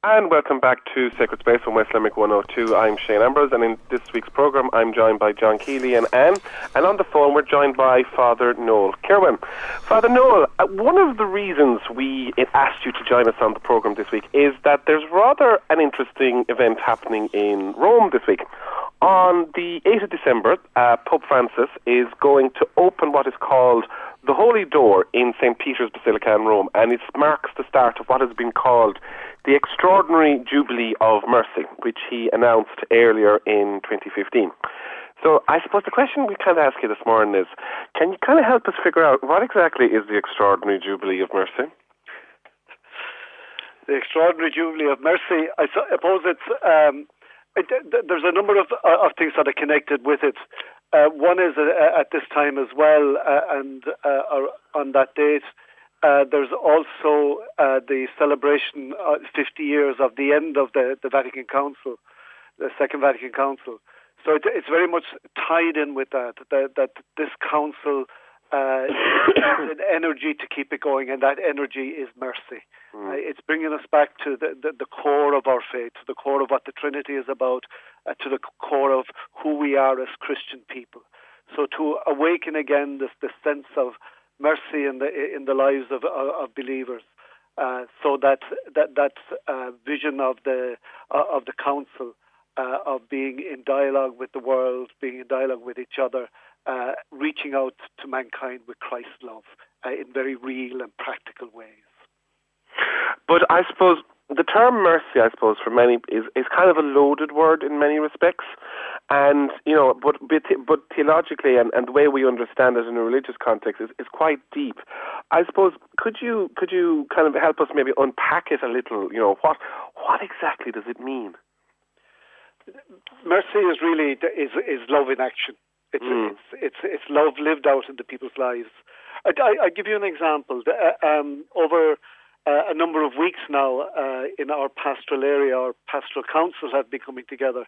And welcome back to Sacred Space on West Limerick 102. I'm Shane Ambrose, and in this week's programme I'm joined by John Keeley and Anne, and on the phone we're joined by Father Noel Kirwin. Father Noel, one of the reasons we asked you to join us on the programme this week is that there's rather an interesting event happening in Rome this week. On the 8th of December, Pope Francis is going to open what is called the Holy Door in St. Peter's Basilica in Rome, and it marks the start of what has been called the extraordinary Jubilee of Mercy, which he announced earlier in 2015. So I suppose the question we kind of ask you this morning is, can you kind of help us figure out what exactly is the extraordinary Jubilee of Mercy? The extraordinary Jubilee of Mercy, I suppose there's a number of things that are connected with it. One is at this time as well, and on that date, there's also the celebration 50 years of the end of the Vatican Council, the Second Vatican Council. So it's very much tied in with that this council has an energy to keep it going, and that energy is mercy. It's bringing us back to the core of our faith, to the core of what the Trinity is about, to the core of who we are as Christian people. So to awaken again this sense of mercy in the lives of believers, so that vision of the council of being in dialogue with the world, being in dialogue with each other, reaching out to mankind with Christ's love in very real and practical ways. But I suppose the term mercy, I suppose, for many is kind of a loaded word in many respects, and but theologically and the way we understand it in a religious context is quite deep. I suppose could you kind of help us maybe unpack it a little? What exactly does it mean? Mercy is really is love in action. It's love lived out into people's lives. I give you an example. Over a number of weeks now, in our pastoral area, our pastoral councils have been coming together,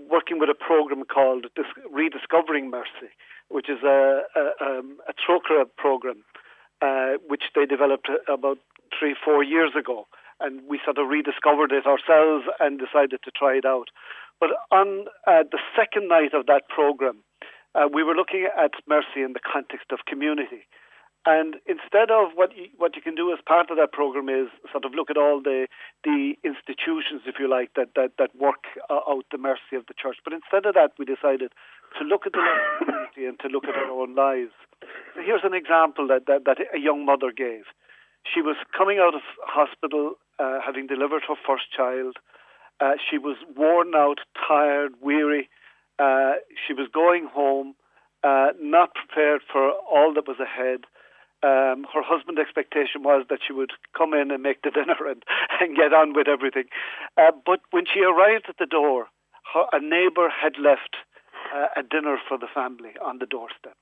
working with a program called Rediscovering Mercy, which is a trochra program, which they developed about 3-4 years ago. And we sort of rediscovered it ourselves and decided to try it out. But on the second night of that program, we were looking at mercy in the context of community. And instead of what you can do as part of that program is sort of look at all the institutions, if you like, that work out the mercy of the church. But instead of that, we decided to look at the community and to look at our own lives. So here's an example that a young mother gave. She was coming out of hospital, having delivered her first child. She was worn out, tired, weary. She was going home, not prepared for all that was ahead. Her husband's expectation was that she would come in and make the dinner and get on with everything. But when she arrived at the door, a neighbour had left a dinner for the family on the doorstep.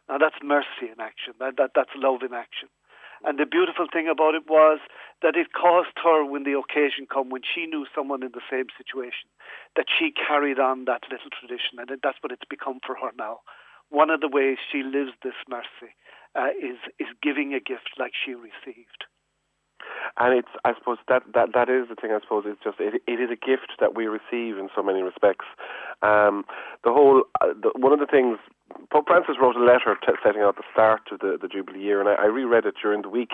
Now that's mercy in action. That's love in action. And the beautiful thing about it was that it caused her, when the occasion came, when she knew someone in the same situation, that she carried on that little tradition. And that's what it's become for her now. One of the ways she lives this mercy is giving a gift like she received. And it's, I suppose, that is the thing. I suppose it's just it is a gift that we receive in so many respects. One of the things, Pope Francis wrote a letter setting out the start of the Jubilee year, and I reread it during the week.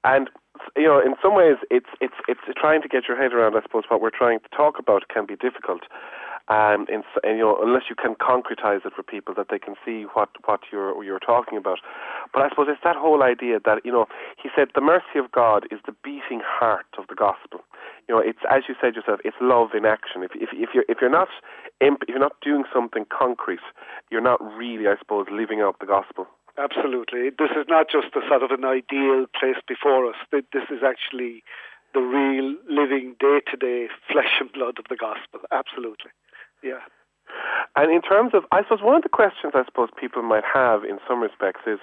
And in some ways, it's trying to get your head around. I suppose what we're trying to talk about can be difficult. Unless you can concretize it for people that they can see what you're talking about. But I suppose it's that whole idea that he said the mercy of God is the beating heart of the gospel. It's, as you said yourself, it's love in action. If you're not doing something concrete, you're not really, I suppose, living out the gospel. Absolutely. This is not just a sort of an ideal placed before us. This is actually the real living day-to-day flesh and blood of the gospel. Absolutely. Yeah. And in terms of, I suppose one of the questions I suppose people might have in some respects is,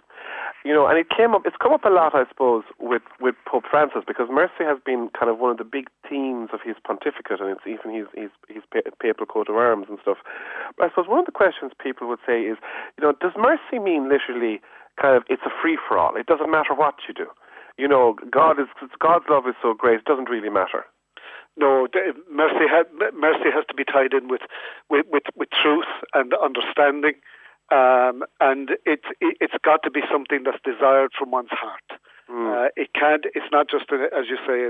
and it's come up a lot, I suppose, with Pope Francis, because mercy has been kind of one of the big themes of his pontificate, and it's even his papal coat of arms and stuff. But I suppose one of the questions people would say is, does mercy mean literally kind of it's a free-for-all? It doesn't matter what you do. God's love is so great, it doesn't really matter. No, mercy has to be tied in with truth and understanding, and it's got to be something that's desired from one's heart. It can't. It's not just as you say.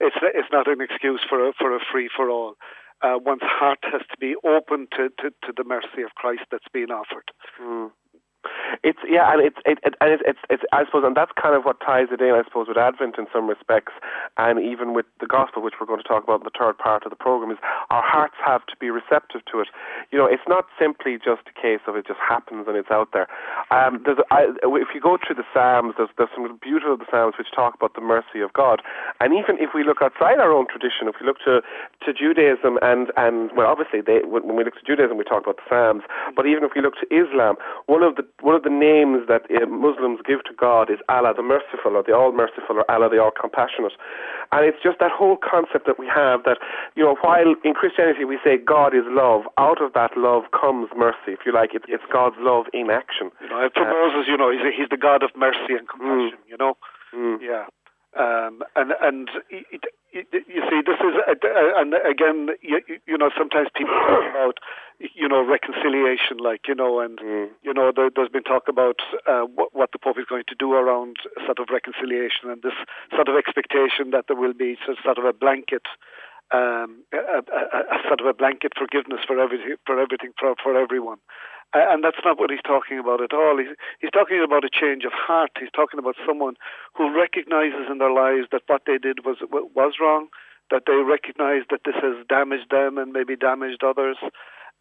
It's not an excuse for a free for all. One's heart has to be open to the mercy of Christ that's being offered. It's I suppose, and that's kind of what ties it in, I suppose, with Advent in some respects, and even with the Gospel, which we're going to talk about in the third part of the program, is our hearts have to be receptive to it. You know, it's not simply just a case of it just happens and it's out there. If you go through the Psalms, there's some beautiful Psalms which talk about the mercy of God, and even if we look outside our own tradition, if we look to Judaism and well, obviously when we look to Judaism, we talk about the Psalms, but even if we look to Islam, one of the names that Muslims give to God is Allah the Merciful, or the All-Merciful, or Allah the All-Compassionate. And it's just that whole concept that we have that, you know, while in Christianity we say God is love, out of that love comes mercy, if you like. It's God's love in action. You know, for Moses, you know, he's the God of mercy and compassion, you know. Yeah. You see, this is, and again, you know, sometimes people talk about, you know, reconciliation, like, you know, and, you know, there's been talk about what the Pope is going to do around sort of reconciliation and this sort of expectation that there will be sort of a blanket, a sort of a blanket forgiveness for everything for everyone. And that's not what he's talking about at all. He's talking about a change of heart. He's talking about someone who recognizes in their lives that what they did was wrong, that they recognize that this has damaged them and maybe damaged others.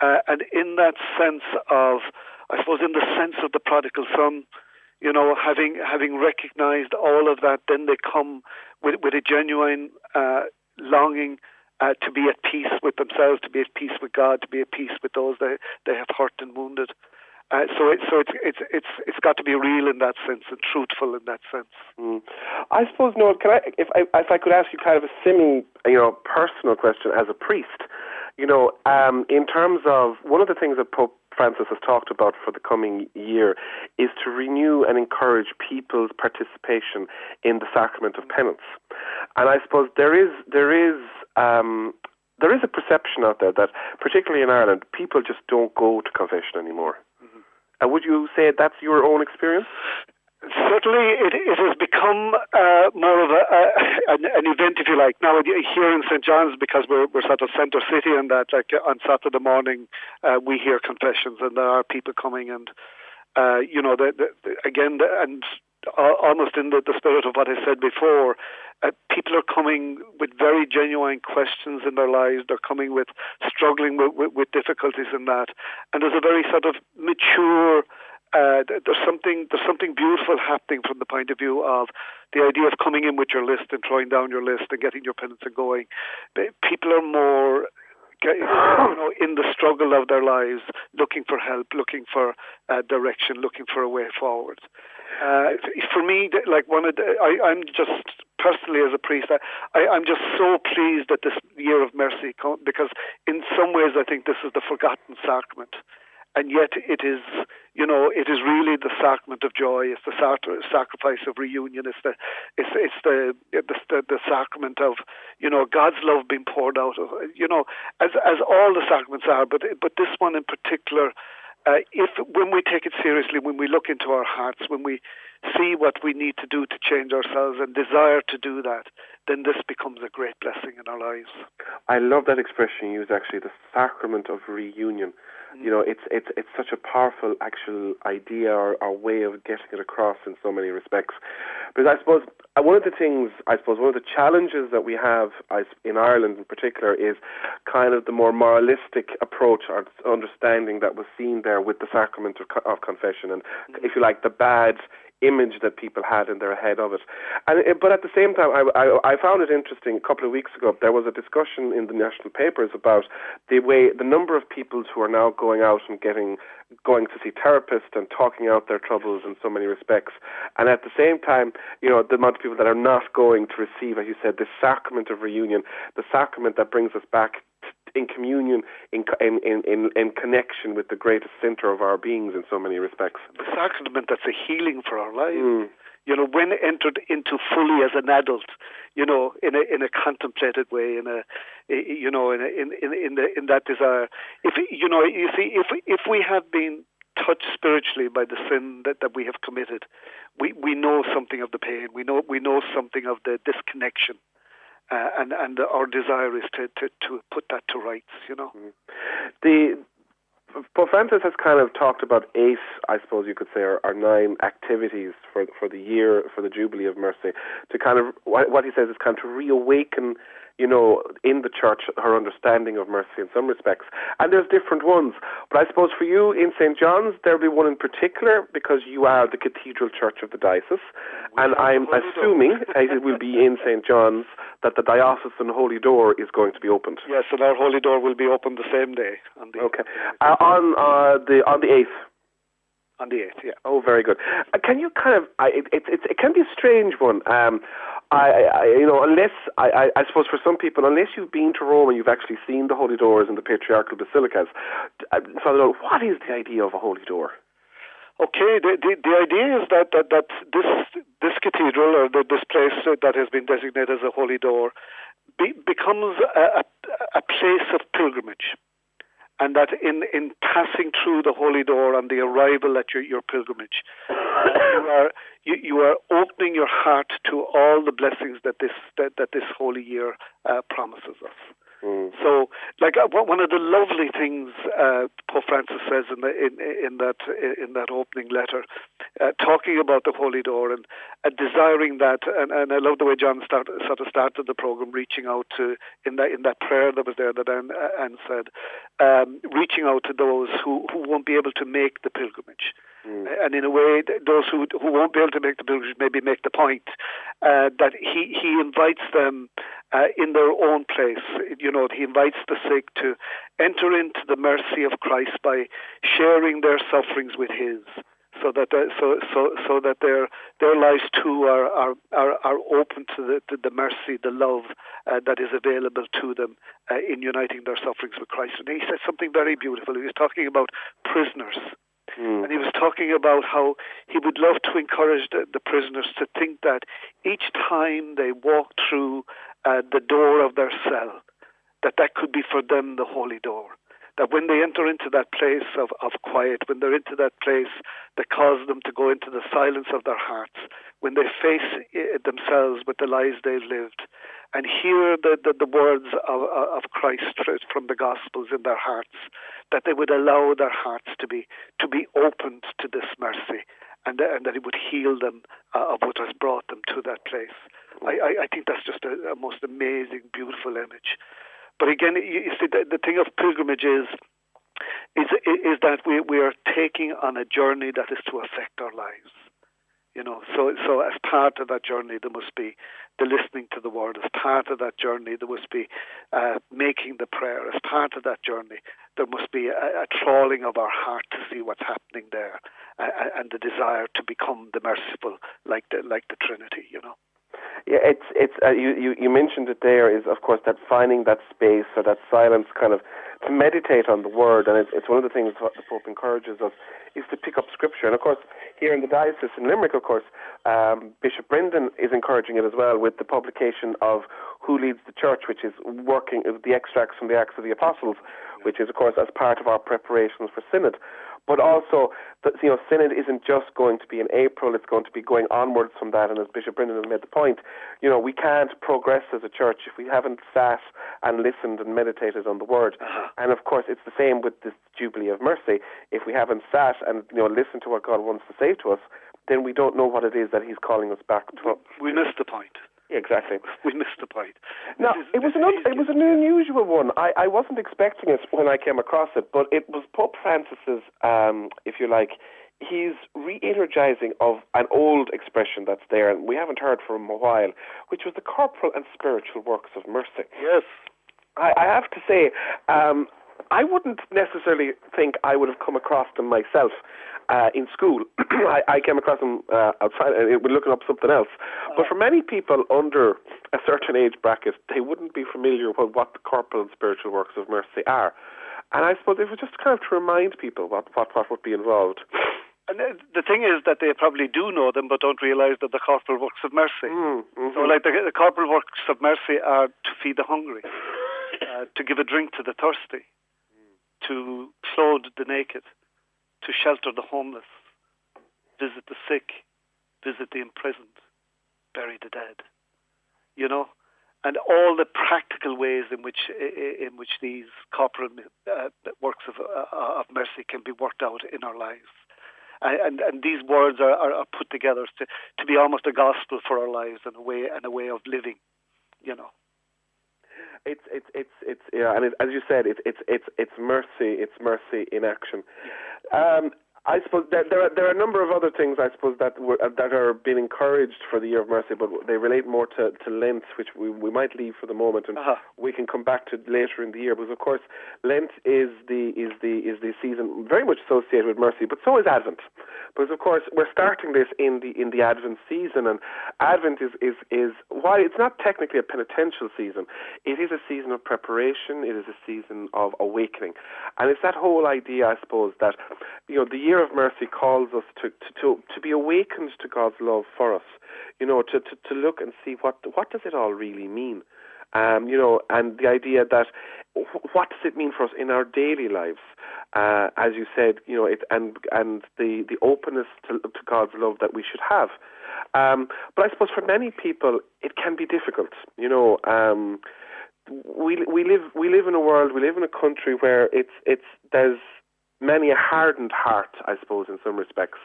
And in that sense of, I suppose, in the sense of the prodigal son, you know, having recognized all of that, then they come with a genuine longing to be at peace with themselves, to be at peace with God, to be at peace with those they have hurt and wounded. So it's got to be real in that sense and truthful in that sense. I suppose, Noel, if I could ask you kind of a personal question as a priest, you know, in terms of one of the things that Pope Francis has talked about for the coming year is to renew and encourage people's participation in the sacrament of penance. And I suppose there is a perception out there that, particularly in Ireland, people just don't go to confession anymore. And would you say that's your own experience? Certainly, it has become more of an event, if you like. Now, here in St. John's, because we're sort of centre city, and that, like on Saturday morning, we hear confessions, and there are people coming, and you know, and almost in the spirit of what I said before, people are coming with very genuine questions in their lives. They're coming with struggling with difficulties in that, and there's a very sort of mature. There's something beautiful happening from the point of view of the idea of coming in with your list and throwing down your list and getting your penance and going. People are more, you know, in the struggle of their lives, looking for help, looking for direction, looking for a way forward. For me, like I'm just personally as a priest, I'm just so pleased that this year of mercy, because in some ways I think this is the forgotten sacrament. And yet it is, you know, it is really the sacrament of joy. It's the sacrifice of reunion. It's the sacrament of, you know, God's love being poured out of, you know, as all the sacraments are. But this one in particular, when we take it seriously, when we look into our hearts, when we see what we need to do to change ourselves and desire to do that, then this becomes a great blessing in our lives. I love that expression you use, actually, the sacrament of reunion. You know, it's such a powerful actual idea or way of getting it across in so many respects. Because I suppose one of the challenges that we have in Ireland in particular is kind of the more moralistic approach or understanding that was seen there with the sacrament of confession, and if you like, the bad image that people had in their head of it. But at the same time, I found it interesting. A couple of weeks ago, there was a discussion in the national papers about the number of people who are now going out and going to see therapists and talking out their troubles in so many respects. And at the same time, you know, the amount of people that are not going to receive, as you said, the sacrament of reunion, the sacrament that brings us back in communion, in connection with the greatest centre of our beings in so many respects. The sacrament that's a healing for our lives. when entered into fully as an adult, in a contemplated way, in that desire. If we have been touched spiritually by the sin that we have committed, we know something of the pain. We know something of the disconnection, and our desire is to put that to rights. Pope Francis has kind of talked about 8, I suppose you could say, or 9 activities for the year, for the Jubilee of Mercy, to kind of, what he says is kind of to reawaken, in the church, her understanding of mercy in some respects. And there's different ones. But I suppose for you in St. John's, there'll be one in particular, because you are the cathedral church of the diocese. And I'm assuming, as it will be in St. John's, that the diocesan Holy Door is going to be opened. Yes, and our Holy Door will be opened the same day. On the 8th. On the 8th, yeah. Oh, very good. Can you kind of? It can be a strange one. Unless I suppose for some people, unless you've been to Rome and you've actually seen the Holy Doors in the patriarchal basilicas, Father Noel, what is the idea of a Holy Door? Okay, the idea is that this cathedral, or this place that has been designated as a Holy Door, becomes a place of pilgrimage. And that in passing through the Holy Door on the arrival at your pilgrimage, you are opening your heart to all the blessings that this holy year promises us. Mm. So, one of the lovely things Pope Francis says in that opening letter, talking about the Holy Door and desiring that, and I love the way John started the program, reaching out to in that prayer that was there that Anne said, reaching out to those who won't be able to make the pilgrimage. And in a way, those who won't be able to make the pilgrimage maybe make the point that he invites them in their own place. He invites the sick to enter into the mercy of Christ by sharing their sufferings with His, so that their lives too are open to the mercy, the love that is available to them in uniting their sufferings with Christ. And he said something very beautiful. He was talking about prisoners. And he was talking about how he would love to encourage the prisoners to think that each time they walk through the door of their cell, that could be for them the Holy Door. That when they enter into that place of quiet, when they're into that place that causes them to go into the silence of their hearts, when they face themselves with the lives they've lived, and hear the words of Christ from the Gospels in their hearts, that they would allow their hearts to be opened to this mercy, and that it would heal them of what has brought them to that place. I think that's just a most amazing, beautiful image. But again, you see, the thing of pilgrimage is that we are taking on a journey that is to affect our lives. So as part of that journey, there must be the listening to the word. As part of that journey, there must be making the prayer. As part of that journey, there must be a trawling of our heart to see what's happening there, and the desire to become the merciful, like the Trinity. Yeah, it's you mentioned it there, is of course that finding that space or that silence, kind of to meditate on the word, and it's one of the things what the Pope encourages us is to pick up scripture. And of course here in the diocese in Limerick, of course, Bishop Brendan is encouraging it as well with the publication of Who Leads the Church, which is working the extracts from the Acts of the Apostles, which is of course as part of our preparations for Synod. But also, Synod isn't just going to be in April, it's going to be going onwards from that. And as Bishop Brendan has made the point, we can't progress as a church if we haven't sat and listened and meditated on the Word. And of course, it's the same with this Jubilee of Mercy. If we haven't sat and listened to what God wants to say to us, then we don't know what it is that He's calling us back to. We missed the point. Exactly. We missed the point. Now, it was an unusual one. I wasn't expecting it when I came across it, but it was Pope Francis's, if you like, he's re-energizing of an old expression that's there, and we haven't heard for a while, which was the corporal and spiritual works of mercy. Yes. I have to say, I wouldn't necessarily think I would have come across them myself. In school, I came across them outside, we're looking up something else. But for many people under a certain age bracket, they wouldn't be familiar with what the corporal and spiritual works of mercy are. And I suppose it was just kind of to remind people what would be involved. And the thing is that they probably do know them, but don't realise that the corporal works of mercy. Mm-hmm. So, like the corporal works of mercy are to feed the hungry, to give a drink to the thirsty, to clothe the naked, to shelter the homeless, visit the sick, visit the imprisoned, bury the dead. You know, and all the practical ways in which these corporal works of mercy can be worked out in our lives. And these words are put together to be almost a gospel for our lives and a way of living, you know. It's yeah, and as you said, it's mercy. It's mercy in action. I suppose there are a number of other things, I suppose, that are being encouraged for the Year of Mercy, but they relate more to Lent, which we might leave for the moment, and we can come back to later in the year. Because of course, Lent is the season very much associated with mercy, but so is Advent. Because of course, we're starting this in the Advent season, and Advent is while it's not technically a penitential season, it is a season of preparation. It is a season of awakening, and it's that whole idea, I suppose, that the Year of Mercy calls us to be awakened to God's love for us, to look and see what does it all really mean, and the idea that what does it mean for us in our daily lives, as you said, and the openness to God's love that we should have. But I suppose for many people it can be difficult. We live in a world, we live in a country where there's many a hardened heart, I suppose, in some respects,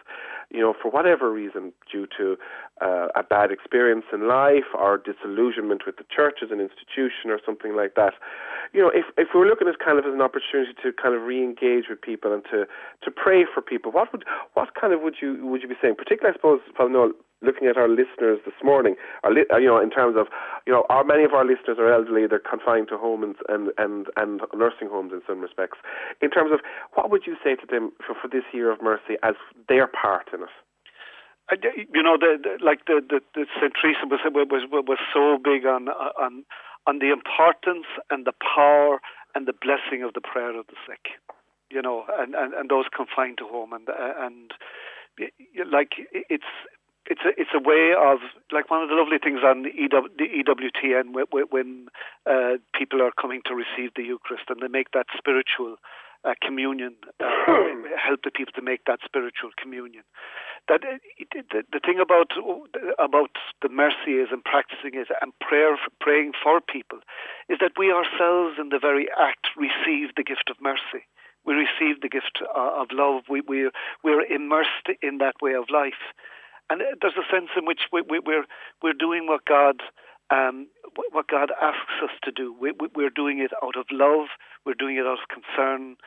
for whatever reason, due to a bad experience in life or disillusionment with the church as an institution or something like that. If we're looking at kind of as an opportunity to kind of re-engage with people and to pray for people, what would you be saying? Particularly, I suppose, Father Noel, looking at our listeners this morning, in terms of, many of our listeners are elderly, they're confined to homes and nursing homes in some respects. In terms of, what would you say to them for this Year of Mercy as their part in it? The St. Teresa was so big on the importance and the power and the blessing of the prayer of the sick, and those confined to home, and it's a way of, like, one of the lovely things on the EWTN when people are coming to receive the Eucharist and they make that spiritual communion, help the people to make that spiritual communion. That the thing about the mercy is, and practicing it, and praying for people, is that we ourselves in the very act receive the gift of mercy. We receive the gift of love. We're immersed in that way of life. And there's a sense in which we're doing what God asks us to do. We're doing it out of love. We're doing it out of concern.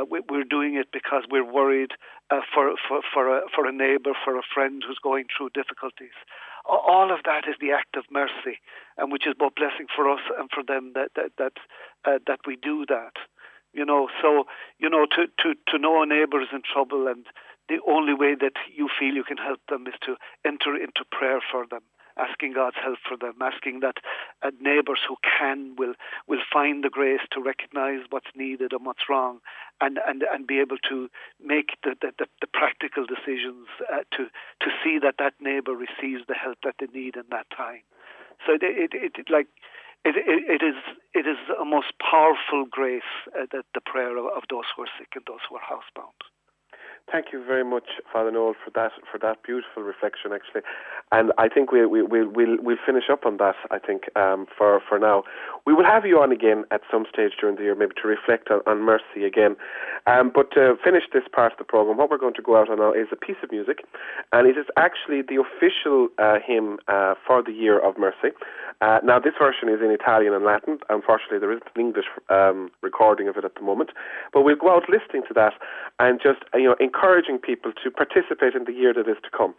We're doing it because we're worried for a neighbour, for a friend who's going through difficulties. All of that is the act of mercy, and which is both blessing for us and for them that we do that. So to know a neighbour is in trouble, and the only way that you feel you can help them is to enter into prayer for them, asking God's help for them, asking that neighbours who will find the grace to recognise what's needed and what's wrong, and be able to make the practical decisions to see that neighbour receives the help that they need in that time. So it is a most powerful grace, that the prayer of those who are sick and those who are housebound. Thank you very much, Father Noel, for that beautiful reflection, actually. And I think we'll finish up on that, I think, for now. We will have you on again at some stage during the year, maybe to reflect on mercy again. But to finish this part of the programme, what we're going to go out on now is a piece of music, and it is actually the official hymn for the Year of Mercy. Now, this version is in Italian and Latin. Unfortunately, there isn't an English recording of it at the moment. But we'll go out listening to that and just, encouraging people to participate in the year that is to come.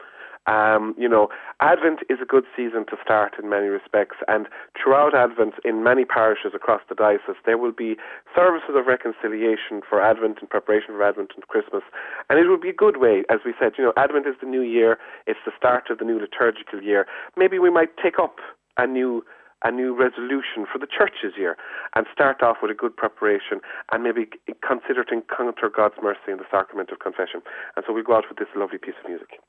Advent is a good season to start in many respects, and throughout Advent, in many parishes across the diocese, there will be services of reconciliation for Advent, in preparation for Advent and Christmas, and it will be a good way, as we said, Advent is the new year, it's the start of the new liturgical year. Maybe we might take up a new a new resolution for the church's year and start off with a good preparation and maybe consider to encounter God's mercy in the sacrament of confession. And so we go out with this lovely piece of music.